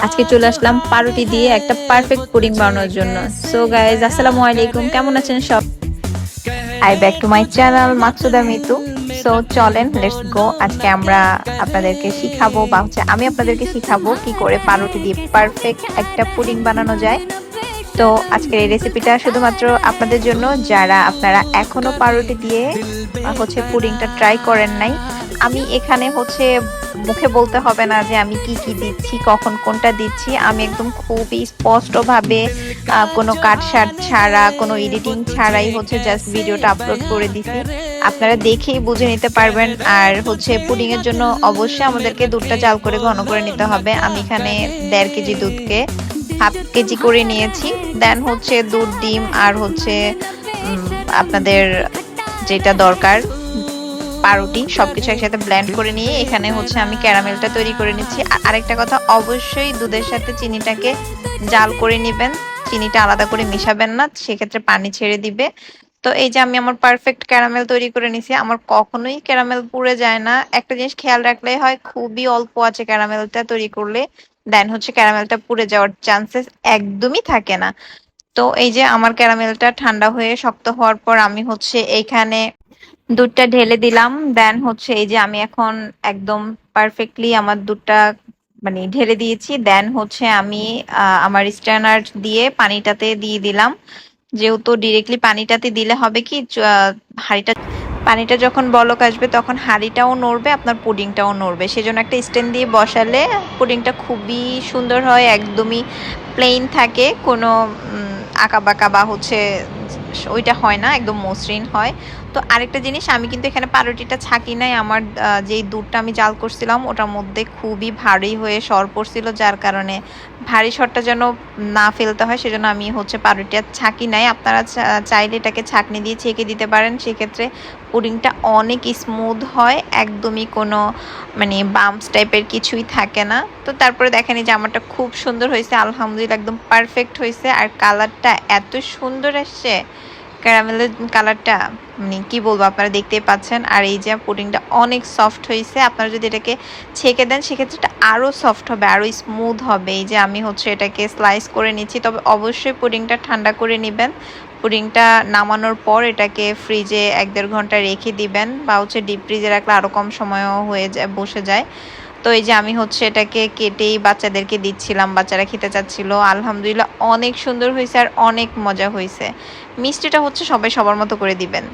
আজকে চলে আসলাম পাউরুটি দিয়ে একটা পারফেক্ট পুডিং বানানোর জন্য। সো গাইজ, আসসালামু আলাইকুম, কেমন আছেন সব? I back to my channel Maksuda Mitu. So চলেন, লেটস গো। আজকে আমরা আপনাদেরকে শিখাবো আমি আপনাদেরকে শিখাবো কি করে পাউরুটি দিয়ে পারফেক্ট একটা পুডিং বানানো যায়। তো আজকের এই রেসিপিটা শুধুমাত্র আপনাদের জন্য যারা আপনারা এখনো পাউরুটি দিয়ে পুডিংটা ট্রাই করেন নাই। আমি এখানে মুখে বলতে হবে না যে আমি কি কি দিচ্ছি, কখন কোনটা দিচ্ছি। আমি একদম খুবই স্পষ্টভাবে কোনো কাটছাঁট ছাড়া, কোনো এডিটিং ছাড়াই জাস্ট ভিডিওটা আপলোড করে দিছি। আপনারা দেখেই বুঝে নিতে পারবেন। আর পুডিং এর জন্য অবশ্যই আমাদেরকে দুধটা জাল করে ঘন করে নিতে হবে। আমি এখানে 1.5 কেজি দুধকে হাফ কেজি করে নিয়েছি। দেন দুধ, ডিম আর আপনাদের যেটা দরকার পাউরুটি সবকিছু একসাথে ব্লেন্ড করে নিয়ে এখানে আমি ক্যারামেলটা তৈরি করে নিচ্ছি। আরেকটা কথা, অবশ্যই দুধের সাথে চিনিটাকে জাল করে নেবেন। চিনিটা আলাদা করে মিশাবেন না, সেক্ষেত্রে পানি ছেড়ে দিবে। তো এই যে আমি আমার পারফেক্ট ক্যারামেল তৈরি করে নিছি। আমার কখনোই ক্যারামেল পুড়ে যায় না। একটা জিনিস খেয়াল রাখলেই হয়, খুবই অল্প আছে ক্যারামেলটা তৈরি করলে দেন ক্যারামেলটা পুড়ে যাওয়ার চান্সেস একদমই থাকে না। তো এই যে আমার ক্যারামেলটা ঠান্ডা হয়ে শক্ত হওয়ার পর আমি এইখানে দুধটা ঢেলে দিলাম। দেন এই যে আমি এখন একদম পারফেক্টলি আমার দুধটা মানে ঢেলে দিয়েছি। দেন আমি আমার স্ট্যানার দিয়ে পানিটাতে দিয়ে দিলাম। যেহেতু ডিরেক্টলি পানিটাতে দিলে হবে কি, পানিটা যখন বলক আসবে তখন হাঁড়িটাও নড়বে, আপনার পুডিংটাও নড়বে। সেজন্য একটা স্ট্যান্ড দিয়ে বসালে পুডিংটা খুবই সুন্দর হয়, একদমই প্লেন থাকে, কোনো আঁকাবাঁকা বা ওইটা হয় না, একদম মসৃণ হয়। তো আরেকটা জিনিস, আমি কিন্তু এখানে পাউরুটিটা ছাঁকি নাই। আমার যেই দুধটা আমি জাল করছিলাম ওটার মধ্যে খুবই ভারী হয়ে সর পড়ছিল, যার কারণে ভারী সরটা যেন না ফেলতে হয় সেজন্য আমি পাউরুটিটা ছাঁকি নাই। আপনারা চাইলে এটাকে ছাঁকনি দিয়ে ছেঁকে দিতে পারেন, সেক্ষেত্রে পুডিংটা অনেক স্মুথ হয়, একদমই কোনো মানে বাম্পস টাইপের কিছুই থাকে না। তো তারপরে দেখেন এই যে আমারটা খুব সুন্দর হয়েছে, আলহামদুলিল্লাহ একদম পারফেক্ট হয়েছে। আর কালারটা এত সুন্দর আসছে, ক্যারামেলের কালারটা মানে কি বলবো, আপনারা দেখতেই পাচ্ছেন। আর এই যে পুডিংটা অনেক সফট হয়েছে। আপনারা যদি এটাকে ছেঁকে দেন সেক্ষেত্রে এটা আরও সফট হবে, আরও স্মুথ হবে। এই যে আমি এটাকে স্লাইস করে নিচ্ছি। তবে অবশ্যই পুডিংটা ঠান্ডা করে নেবেন। পুডিংটা নামানোর পর এটাকে ফ্রিজে 1-1.5 ঘন্টা রেখে দিবেন, বা ডিপ ফ্রিজে রাখলে আরও কম সময়ও হয়ে যায়, বসে যায়। তো এই যে আমি এটাকে কেটেই বাচ্চাদেরকে দিচ্ছিলাম, বাচ্চারা খেতে চাচ্ছিল। আলহামদুলিল্লাহ অনেক সুন্দর হয়েছে আর অনেক মজা হয়েছে। মিষ্টিটা সবাই সবার মতো করে দিবেন।